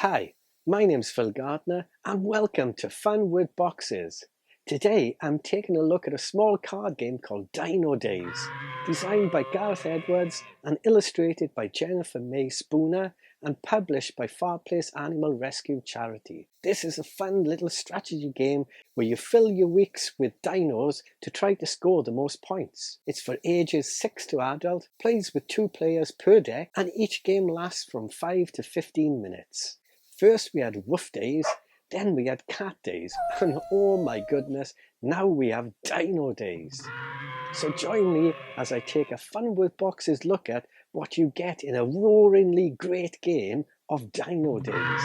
Hi, my name's Phil Gardner and welcome to Fun with Boxes. Today I'm taking a look at a small card game called Dino Days, designed by Gareth Edwards and illustrated by Jennifer Mae Spooner and published by Farplace Animal Rescue Charity. This is a fun little strategy game where you fill your weeks with dinos to try to score the most points. It's for ages 6 to adult, plays with 2 players per deck, and each game lasts from 5 to 15 minutes. First we had Woof Days, then we had Cat Days, and oh my goodness, now we have Dino Days. So join me as I take a Fun with Boxes look at what you get in a roaringly great game of Dino Days.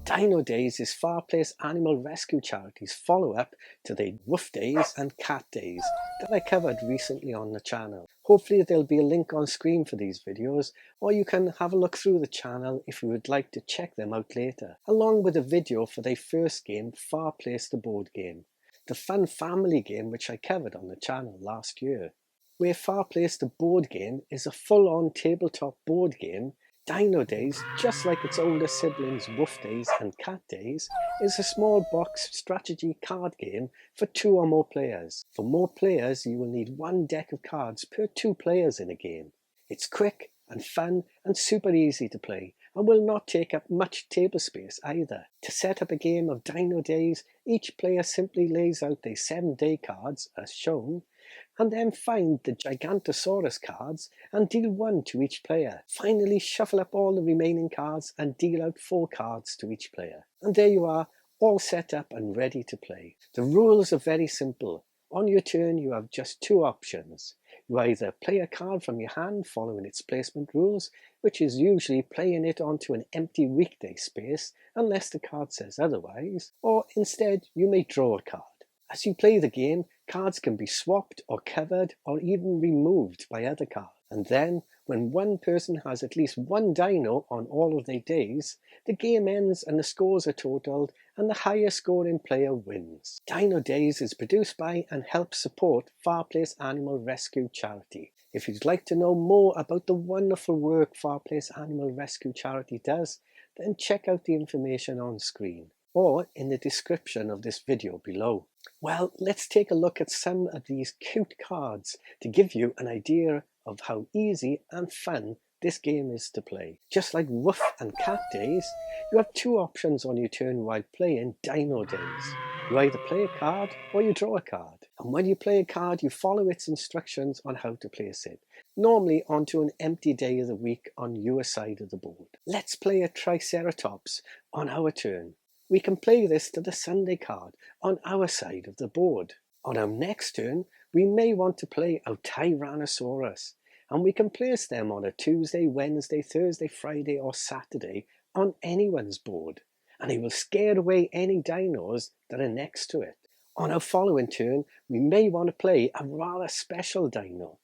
Dino Days is Farplace Animal Rescue Charity's follow-up to the Woof Days and Cat Days that I covered recently on the channel. Hopefully there'll be a link on screen for these videos, or you can have a look through the channel if you would like to check them out later, along with a video for their first game, Farplace the board game, the fun family game which I covered on the channel last year. Where Farplace the board game is a full-on tabletop board game, Dino Days, just like its older siblings Woof Days and Cat Days, is a small box strategy card game for 2 or more players. For more players, you will need 1 deck of cards per 2 players in a game. It's quick and fun and super easy to play and will not take up much table space either. To set up a game of Dino Days, each player simply lays out their 7-day cards as shown, and then find the Gigantosaurus cards and deal 1 to each player. Finally, shuffle up all the remaining cards and deal out 4 cards to each player. And there you are, all set up and ready to play. The rules are very simple. On your turn, you have just 2 options. You either play a card from your hand following its placement rules, which is usually playing it onto an empty weekday space unless the card says otherwise, or instead you may draw a card. As you play the game, cards can be swapped or covered or even removed by other cards. And then, when one person has at least 1 dino on all of their days, the game ends and the scores are totaled and the highest scoring player wins. Dino Days is produced by and helps support Farplace Animal Rescue Charity. If you'd like to know more about the wonderful work Farplace Animal Rescue Charity does, then check out the information on screen or in the description of this video below. Well, let's take a look at some of these cute cards to give you an idea of how easy and fun this game is to play. Just like Woof and Cat Days, you have 2 options on your turn while playing Dino Days. You either play a card or you draw a card. And when you play a card, you follow its instructions on how to place it, normally onto an empty day of the week on your side of the board. Let's play a Triceratops on our turn. We can play this to the Sunday card on our side of the board. On our next turn, we may want to play a Tyrannosaurus, and we can place them on a Tuesday, Wednesday, Thursday, Friday or Saturday on anyone's board, and it will scare away any dinos that are next to it. On our following turn, we may want to play a rather special dino.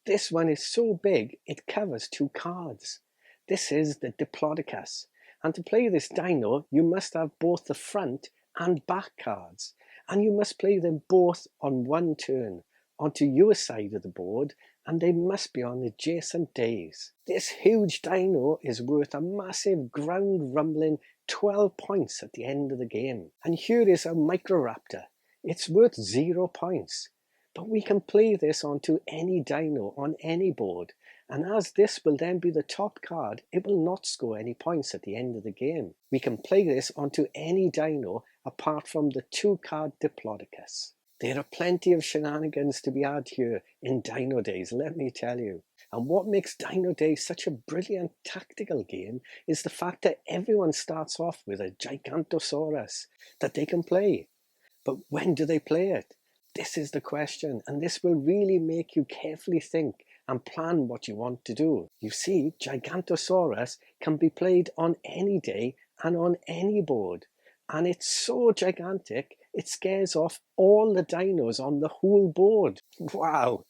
This one is so big it covers 2 cards. This is the Diplodocus. And to play this dino, you must have both the front and back cards, and you must play them both on 1 turn onto your side of the board, and they must be on adjacent days. This huge dino is worth a massive ground rumbling 12 points at the end of the game. And here is a Microraptor. It's worth 0 points, but we can play this onto any dino on any board. And as this will then be the top card, it will not score any points at the end of the game. We can play this onto any dino apart from the 2-card Diplodocus. There are plenty of shenanigans to be had here in Dino Days, let me tell you. And what makes Dino Days such a brilliant tactical game is the fact that everyone starts off with a Gigantosaurus that they can play. But when do they play it? This is the question, and this will really make you carefully think and plan what you want to do. You see, Gigantosaurus can be played on any day and on any board, and it's so gigantic it scares off all the dinos on the whole board. Wow!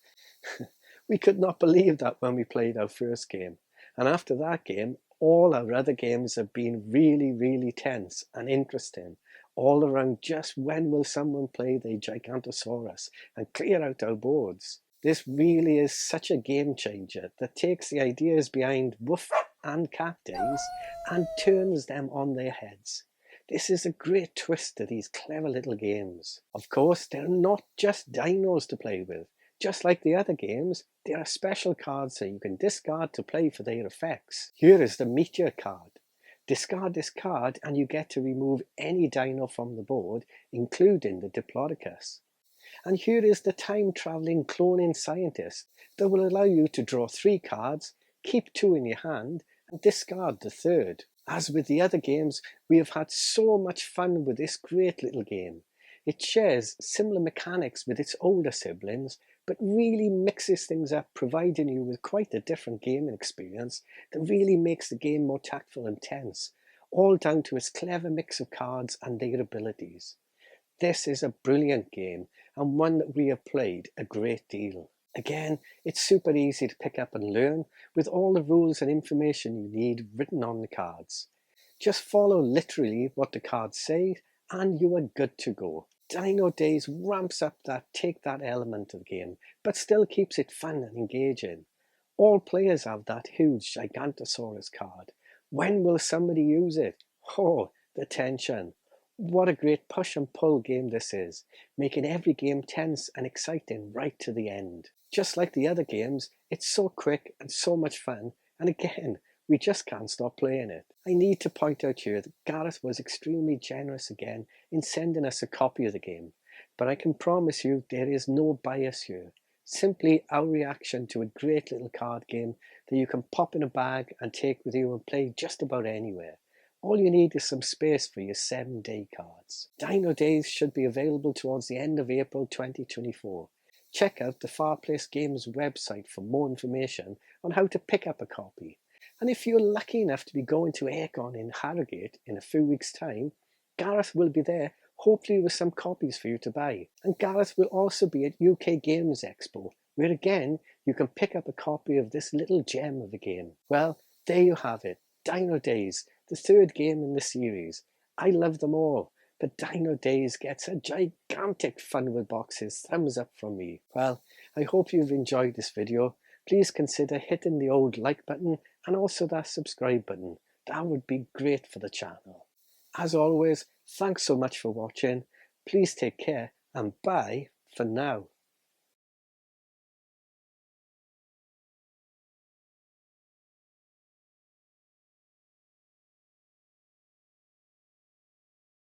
We could not believe that when we played our first game, and after that game all our other games have been really tense and interesting, all around just when will someone play the Gigantosaurus and clear out our boards. This really is such a game changer that takes the ideas behind Woof and Cat Days and turns them on their heads. This is a great twist to these clever little games. Of course, they're not just dinos to play with. Just like the other games, there are special cards that you can discard to play for their effects. Here is the Meteor card. Discard this card and you get to remove any dino from the board, including the Diplodocus. And here is the time-travelling cloning scientist that will allow you to draw 3 cards, keep 2 in your hand, and discard the third. As with the other games, we have had so much fun with this great little game. It shares similar mechanics with its older siblings, but really mixes things up, providing you with quite a different gaming experience that really makes the game more tactful and tense, all down to its clever mix of cards and their abilities. This is a brilliant game, and one that we have played a great deal. Again, it's super easy to pick up and learn, with all the rules and information you need written on the cards. Just follow literally what the cards say, and you are good to go. Dino Days ramps up that take that element of the game, but still keeps it fun and engaging. All players have that huge Gigantosaurus card. When will somebody use it? Oh, the tension. What a great push and pull game this is, making every game tense and exciting right to the end. Just like the other games, it's so quick and so much fun, and again, we just can't stop playing it. I need to point out here that Gareth was extremely generous again in sending us a copy of the game, but I can promise you there is no bias here. Simply our reaction to a great little card game that you can pop in a bag and take with you and play just about anywhere. All you need is some space for your 7-day cards. Dino Days should be available towards the end of April 2024. Check out the Farplace Games website for more information on how to pick up a copy. And if you're lucky enough to be going to Aircon in Harrogate in a few weeks' time, Gareth will be there, hopefully with some copies for you to buy. And Gareth will also be at UK Games Expo, where again you can pick up a copy of this little gem of a game. Well, there you have it, Dino Days, the 3rd game in the series. I love them all, but Dino Days gets a gigantic fun with boxes thumbs up from me. Well, I hope you've enjoyed this video. Please consider hitting the old like button and also that subscribe button. That would be great for the channel. As always, thanks so much for watching. Please take care and bye for now.